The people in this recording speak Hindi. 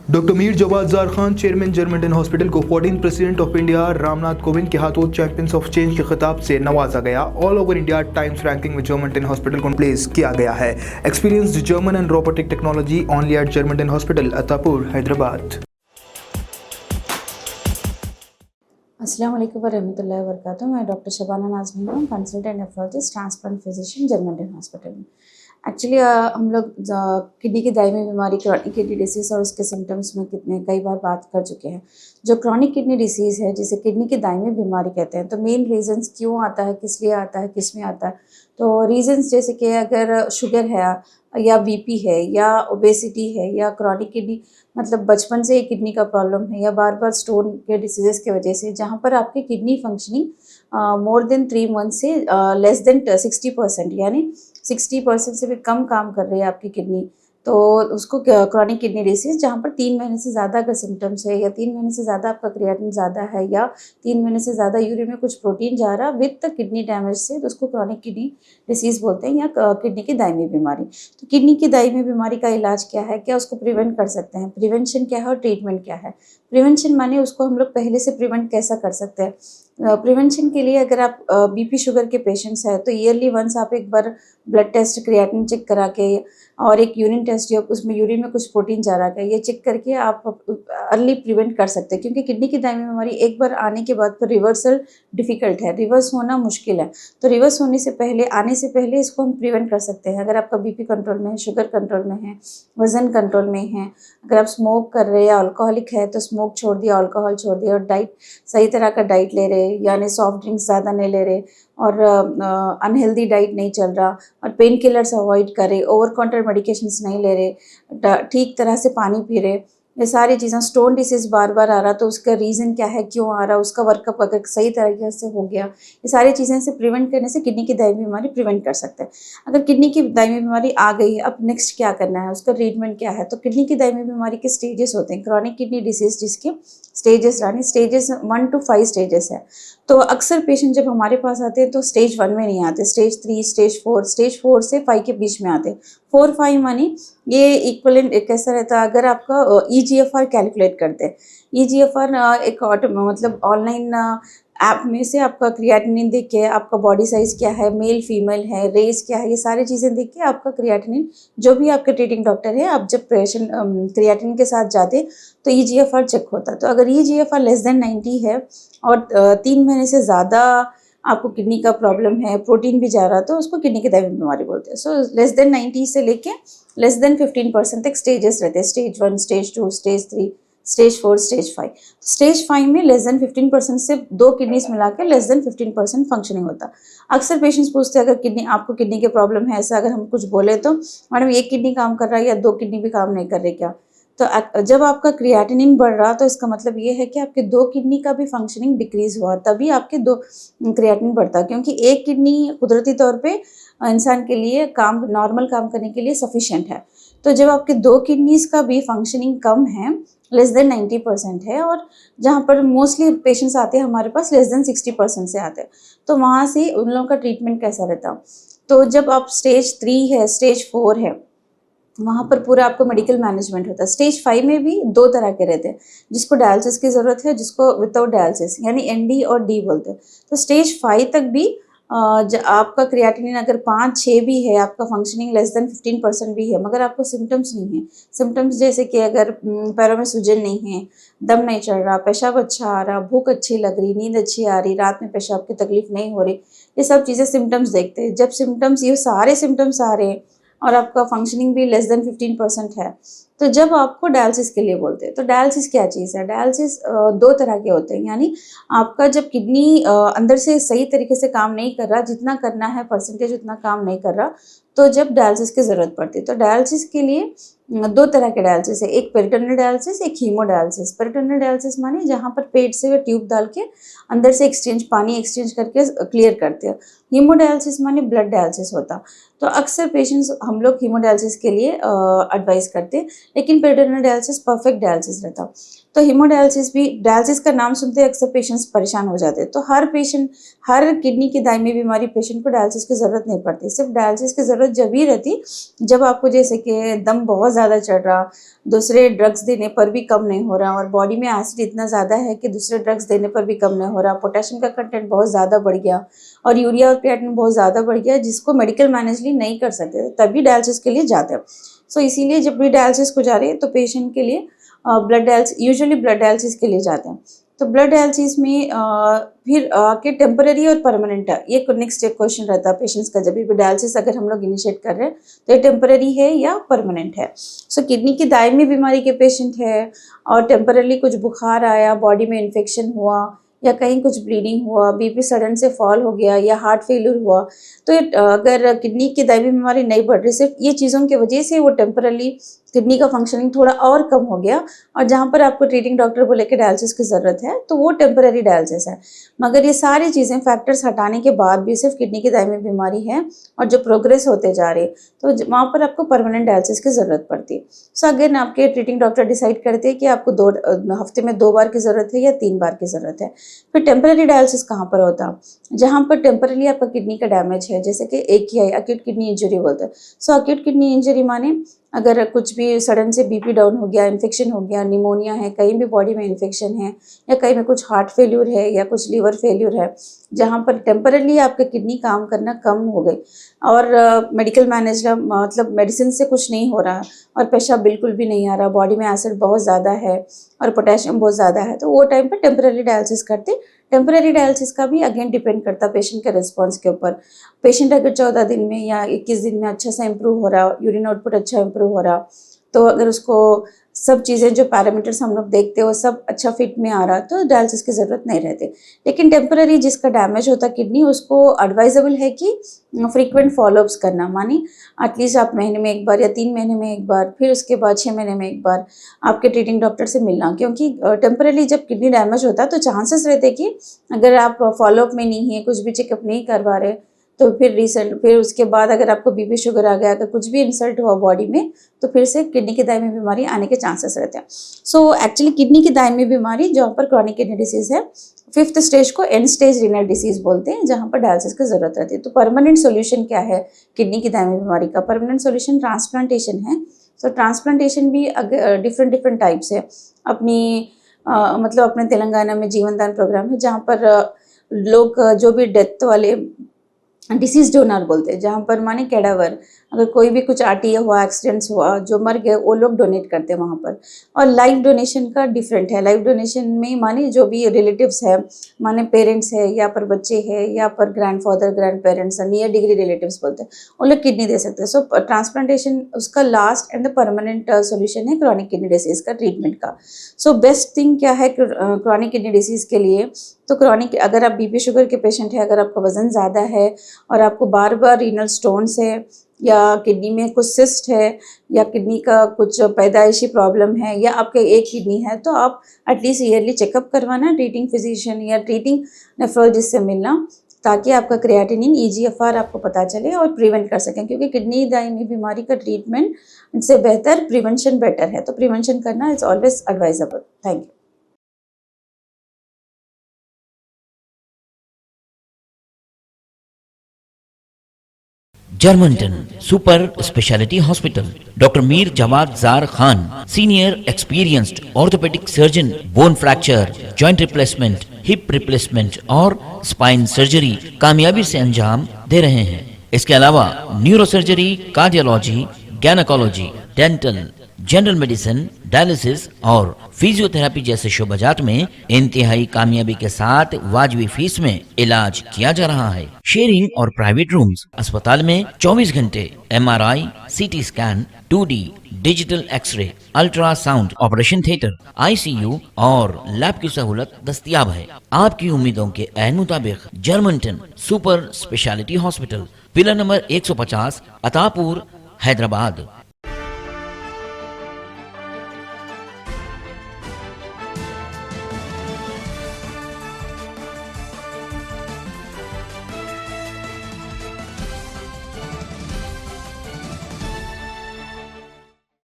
Doctor Mir Jawad jar Khan, chairman German hospital को 14th president of India Ramnath Kovind के हाथों चैंपियंस ऑफ चेंज के खिताब से नवाजा गया। All over India Times ranking में जर्मन हॉस्पिटल को प्लेस किया गया है। Experienced German and robotic technology only at German hospital, Attapur, Hyderabad. अस्सलाम वालेकुम वरहमतुल्लाहि वबरकातुहू। मैं डॉक्टर शबाना नाज़मीन हूँ, consultant nephrologist, transplant physician, German hospital में। एक्चुअली हम लोग किडनी की दायमी बीमारी, क्रॉनिक किडनी डिसीज़ और उसके सिम्टम्स में कई बार बात कर चुके हैं। जो क्रॉनिक किडनी डिसीज़ है, जिसे किडनी की दायमी बीमारी कहते हैं, तो मेन रीजंस क्यों आता है, किस लिए आता है, किस में आता है। तो रीजंस जैसे कि अगर शुगर है या बीपी है या ओबेसिटी है या क्रॉनिक किडनी मतलब बचपन से ही किडनी का प्रॉब्लम है या बार बार स्टोन के डिसीजेस की वजह से, जहाँ पर आपकी kidney functioning more than 3 month से लेस देन 60% यानी 60% से भी कम काम कर रही है आपकी किडनी, तो उसको क्रॉनिक किडनी डिसीज। जहाँ पर 3 महीने से ज़्यादा का सिम्टम्स है या 3 महीने से ज़्यादा आपका क्रिएटिन ज़्यादा है या 3 महीने से ज़्यादा यूरिन में कुछ प्रोटीन जा रहा विद किडनी डैमेज से, तो उसको क्रॉनिक किडनी डिसीज़ बोलते हैं या किडनी की दायमी बीमारी। तो किडनी की दायमी बीमारी का इलाज क्या है, क्या उसको प्रिवेंट कर सकते हैं, प्रिवेंशन क्या है और ट्रीटमेंट क्या है। प्रिवेंशन माने उसको हम लोग पहले से प्रिवेंट कैसा कर सकते हैं। प्रिवेंशन के लिए अगर आप बीपी शुगर के पेशेंट्स हैं तो ईयरली वंस आप एक बार ब्लड टेस्ट, क्रिएटिन चेक करा के और एक यूरिन टेस्ट, जो उसमें यूरिन में कुछ प्रोटीन जा रहा है, ये चेक करके आप अर्ली प्रिवेंट कर सकते हैं। क्योंकि किडनी की दायमी बीमारी एक बार आने के बाद फिर रिवर्सल डिफ़िकल्ट है, रिवर्स होना मुश्किल है। तो रिवर्स होने से पहले, आने से पहले इसको हम प्रिवेंट कर सकते हैं। अगर आपका बीपी कंट्रोल में है, शुगर कंट्रोल में है, वज़न कंट्रोल में है, अगर आप स्मोक कर रहे हैं या अल्कोहलिक है तो स्मोक छोड़ दिया, अल्कोहल छोड़ दिया और डाइट सही तरह का डाइट ले रहे, यानी सॉफ्ट ड्रिंक्स ज़्यादा नहीं ले रहे और अनहेल्दी डाइट नहीं चल रहा और पेन किलर्स अवॉइड करें, ओवर काउंटर मेडिकेशंस नहीं ले रहे, ठीक तरह से पानी पी रहे, ये सारी चीज़ें। स्टोन डिसीज़ बार बार आ रहा तो उसका रीज़न क्या है, क्यों आ रहा, उसका वर्कअप अगर सही तरीके से हो गया, ये सारी चीज़ें से प्रिवेंट करने से किडनी की दायमी बीमारी प्रिवेंट कर सकते हैं। अगर किडनी की दायमी बीमारी आ गई है, अब नेक्स्ट क्या करना है, उसका ट्रीटमेंट क्या है। तो किडनी की दायमी बीमारी के स्टेजेस होते हैं। क्रॉनिक किडनी डिसीज़ जिसके स्टेजेस, यानी स्टेजेस 1 to 5 स्टेजेस है। तो अक्सर पेशेंट जब हमारे पास आते हैं तो स्टेज 1 में नहीं आते, स्टेज 3, स्टेज 4 से 5 के बीच में आते हैं। 4-5 मानी ये इक्वलेंट कैसा रहता है, अगर आपका ईजीएफआर कैलकुलेट करते हैं। ईजीएफआर एक मतलब ऑनलाइन ऐप में से आपका क्रिएटिनिन देख के, आपका बॉडी साइज़ क्या है, मेल फीमेल है, रेस क्या है, ये सारी चीज़ें देख के आपका क्रिएटिनिन, जो भी आपके ट्रीटिंग डॉक्टर है, आप जब पेशेंट क्रिएटिनिन के साथ जाते तो ईजीएफआर चेक होता है। तो अगर ईजीएफआर लेस देन 90 है और 3 महीने से ज़्यादा आपको किडनी का प्रॉब्लम है, प्रोटीन भी जा रहा है, तो उसको किडनी की दायमी बीमारी बोलते हैं। सो लेस देन 90 से लेके लेस देन 15% तक स्टेजेस रहते हैं। Stage 1, stage 2, stage 3, stage 4, stage 5। Stage 5 में लेस देन 15% से 2 किडनीज मिला के लेस देन 15% फंक्शनिंग होता। अक्सर पेशेंट्स पूछते हैं अगर आपको किडनी के प्रॉब्लम है, ऐसा अगर हम कुछ बोले तो मैडम 1 किडनी काम कर रहा है या 2 किडनी भी काम नहीं कर रही क्या। तो जब आपका क्रिएटिनिन बढ़ रहा तो इसका मतलब ये है कि आपके 2 किडनी का भी फंक्शनिंग डिक्रीज हुआ, तभी आपके 2 क्रिएटिनिन बढ़ता, क्योंकि 1 किडनी कुदरती तौर पे इंसान के लिए काम, नॉर्मल काम करने के लिए सफिशिएंट है। तो जब आपके 2 किडनीज का भी फंक्शनिंग कम है, लेस देन 90% है, और जहाँ पर मोस्टली पेशेंट्स आते हैं हमारे पास लेस देन 60% से आते हैं, तो वहाँ से उन लोगों का ट्रीटमेंट कैसा रहता। तो जब आप स्टेज 3 है, स्टेज 4 है, वहाँ पर पूरा आपको मेडिकल मैनेजमेंट होता है। स्टेज 5 में भी 2 तरह के रहते हैं, जिसको डायलिसिस की ज़रूरत है, जिसको विदाउट डायलिसिस, यानी एनडी और डी बोलते हैं। तो स्टेज 5 तक भी आपका क्रिएटिनिन अगर 5-6 भी है, आपका फंक्शनिंग लेस देन 15% भी है, मगर आपको सिम्टम्स नहीं है, सिम्टम्स जैसे कि अगर पैरों में सूजन नहीं है, दम नहीं चढ़ रहा, पेशाब अच्छा आ रहा, भूख अच्छी लग रही, नींद अच्छी आ रही, रात में पेशाब की तकलीफ नहीं हो रही, ये सब चीज़ें सिम्टम्स देखते हैं। जब सिम्टम्स, ये सारे सिम्टम्स आ रहे हैं और आपका फंक्शनिंग भी लेस देन 15% है, तो जब आपको डायलिसिस के लिए बोलते हैं। तो डायलिसिस क्या चीज़ है, डायलिसिस 2 तरह के होते हैं, यानी आपका जब किडनी अंदर से सही तरीके से काम नहीं कर रहा, जितना करना है परसेंटेज उतना काम नहीं कर रहा, तो जब डायलिसिस की ज़रूरत पड़ती है। तो डायलिसिस के लिए 2 तरह के डायलिसिस है, एक पेरिटोनियल डायलिसिस, एक हीमोडायलिसिस। पेरिटोनियल डायलिसिस माने जहाँ पर पेट से वो ट्यूब डाल के अंदर से पानी एक्सचेंज करके क्लियर करते हैं। हीमोडायलिसिस माने ब्लड डायलिसिस होता। तो अक्सर पेशेंट्स हम लोग हीमोडायलिसिस के लिए एडवाइस करते हैं, लेकिन पेरिटोनियल डायलिसिस परफेक्ट डायलिसिस रहता। तो हीमोडायलिसिस भी, डायलिसिस का नाम सुनते ही अक्सर पेशेंट्स परेशान हो जाते हैं। तो हर पेशेंट, हर किडनी की दायमी बीमारी पेशेंट को डायलिसिस की ज़रूरत नहीं पड़ती। सिर्फ डायलिसिस की ज़रूरत जब ही रहती जब आपको जैसे कि दम बहुत ज़्यादा चढ़ रहा, दूसरे ड्रग्स देने पर भी कम नहीं हो रहा, और बॉडी में एसिड इतना ज़्यादा है कि दूसरे ड्रग्स देने पर भी कम नहीं हो रहा, पोटेशियम का कंटेंट बहुत ज़्यादा बढ़ गया और यूरिया और क्रिएटिनिन बहुत ज़्यादा बढ़ गया, जिसको मेडिकल मैनेजली नहीं कर सकते, तभी डायलिसिस के लिए जाते हैं। सो इसीलिए जब भी डायलिसिस को जा रहे हैं तो पेशेंट के लिए यूजुअली ब्लड डायलिसिस के लिए जाते हैं। तो ब्लड डायलिसिस में फिर के टेम्पररी और परमानेंट है, ये नेक्स्ट एक क्वेश्चन रहता है पेशेंट्स का, जब भी डायलिसिस अगर हम लोग इनिशिएट कर रहे हैं तो ये टेम्पररी है या परमानेंट है। सो किडनी की दायमी बीमारी के पेशेंट है और टेम्पररी कुछ बुखार आया, बॉडी में इन्फेक्शन हुआ या कहीं कुछ ब्लीडिंग हुआ, बीपी सडन से फॉल हो गया या हार्ट फेलियर हुआ, तो अगर किडनी की दायमी बीमारी नहीं बढ़ रही, सिर्फ ये चीज़ों की वजह से वो टेम्परली किडनी का फंक्शनिंग थोड़ा और कम हो गया और जहाँ पर आपको ट्रीटिंग डॉक्टर बोले कि डायलिसिस की ज़रूरत है, तो वो टेम्पररी डायलिसिस है। मगर ये सारी चीज़ें फैक्टर्स हटाने के बाद भी सिर्फ किडनी की दायमी बीमारी है और जो प्रोग्रेस होते जा रहे, तो वहाँ पर आपको परमानेंट डायलिसिस की ज़रूरत पड़ती है। सो अगेन आपके ट्रीटिंग डॉक्टर डिसाइड करते हैं कि आपको हफ्ते में 2 बार की ज़रूरत है या 3 बार की ज़रूरत है। फिर टेम्पररी डायलिसिस कहाँ पर होता, जहाँ पर टेम्पररी आपका किडनी का डैमेज है, जैसे कि एक ही है अक्यूट किडनी इंजरी बोलते हैं। सो अक्यूट किडनी इंजरी माने अगर कुछ भी सडन से बीपी डाउन हो गया, इन्फेक्शन हो गया, निमोनिया है, कहीं भी बॉडी में इन्फेक्शन है या कहीं में कुछ हार्ट फेल्यूर है या कुछ लीवर फेल्यूर है, जहाँ पर टेम्परली आपका किडनी काम करना कम हो गई और मेडिकल मैनेजमेंट मतलब मेडिसिन से कुछ नहीं हो रहा और पेशाब बिल्कुल भी नहीं आ रहा, बॉडी में एसिड बहुत ज़्यादा है और पोटेशियम बहुत ज़्यादा है, तो वो टाइम पर टेम्पररी डायलिसिस करते। टेम्पररी डायलिसिस का भी अगेन डिपेंड करता पेशेंट के रिस्पॉन्स के ऊपर। पेशेंट अगर 14 दिन में या 21 दिन में अच्छा सा इम्प्रूव हो रहा, यूरिन आउटपुट अच्छा इम्प्रूव हो रहा, तो अगर उसको सब चीज़ें जो पैरामीटर्स हम लोग देखते हैं वो सब अच्छा फिट में आ रहा, तो डायलिसिस की ज़रूरत नहीं रहती। लेकिन टेम्पररी जिसका डैमेज होता किडनी, उसको एडवाइजेबल है कि फ्रीक्वेंट फॉलोअप्स करना, मानी एटलीस्ट आप महीने में 1 बार या 3 महीने में 1 बार, फिर उसके बाद 6 महीने में 1 बार आपके ट्रीटिंग डॉक्टर से मिलना, क्योंकि टेम्पररी जब किडनी डैमेज होता है तो चांसेस रहते कि अगर आप फॉलोअप में नहीं है, कुछ भी चेकअप नहीं करवा रहे, तो फिर उसके बाद अगर आपको बीपी शुगर आ गया, अगर कुछ भी इंसल्ट हुआ बॉडी में, तो फिर से किडनी की दायमी बीमारी आने के चांसेस रहते हैं। सो एक्चुअली किडनी की दायमी बीमारी जहाँ पर क्रॉनिक किडनी डिसीज़ है, 5th स्टेज को एंड स्टेज रीनल डिसीज़ बोलते हैं, जहाँ पर डायलिसिस की ज़रूरत रहती है। तो परमानेंट सोल्यूशन क्या है किडनी की दायमी बीमारी का? परमानेंट सोल्यूशन ट्रांसप्लांटेशन है। सो ट्रांसप्लांटेशन भी डिफरेंट टाइप्स है। मतलब अपने तेलंगाना में जीवन दान प्रोग्राम है, जहाँ पर लोग जो भी डेथ वाले डिसीज डोनर बोलते हैं, जहाँ पर माने कैडावर, अगर कोई भी कुछ आरटीए हुआ, एक्सीडेंट्स हुआ, जो मर गए, वो लोग डोनेट करते हैं वहाँ पर। और लाइफ डोनेशन का डिफरेंट है। लाइफ डोनेशन में माने जो भी रिलेटिव्स है, माने पेरेंट्स है या पर बच्चे है या पर grandfather grand parents, near degree relatives बोलते हैं, वो लोग किडनी दे सकते हैं। सो ट्रांसप्लांटेशन उसका last and the permanent solution है क्रॉनिक किडनी डिसीज़ का ट्रीटमेंट का। सो बेस्ट थिंग क्या है क्रॉनिक किडनी डिसीज़ के लिए? तो क्रॉनिक, अगर आप बीपी शुगर के पेशेंट है, अगर आपका वज़न ज़्यादा है और आपको बार बार रीनल स्टोन्स है या किडनी में कुछ सिस्ट है या किडनी का कुछ पैदाइशी प्रॉब्लम है या आपके एक किडनी है, तो आप एटलीस्ट ईयरली चेकअप करवाना ट्रीटिंग फिजिशियन या ट्रीटिंग नेफ्रोलॉजिस्ट से मिलना, ताकि आपका क्रिएटिनिन, ईजीएफआर आपको पता चले और प्रिवेंट कर सकें, क्योंकि किडनी दायमी बीमारी का ट्रीटमेंट से बेहतर प्रिवेंशन बेटर है। तो प्रिवेंशन करना is always advisable. Thank you. Germantown super speciality hospital, doctor Mir Jawad jar Khan, senior experienced orthopaedic surgeon, bone fracture, joint replacement, hip replacement और स्पाइन सर्जरी कामयाबी से अंजाम दे रहे हैं। इसके अलावा neuro surgery, cardiology, gynaecology, dental, general medicine, dialysis और फिजियोथेरेपी जैसे शोबाजात में इंतहाई कामयाबी के साथ वाजबी फीस में इलाज किया जा रहा है। शेयरिंग और प्राइवेट रूम्स, अस्पताल में 24 घंटे MRI, CT scan, 2D digital x-ray, ultrasound, operation theatre, ICU और लैब की सहूलत दस्तयाब है। आपकी उम्मीदों के ऐन मुताबिक जर्मनटन super speciality hospital, pillar number 150, Attapur, Hyderabad.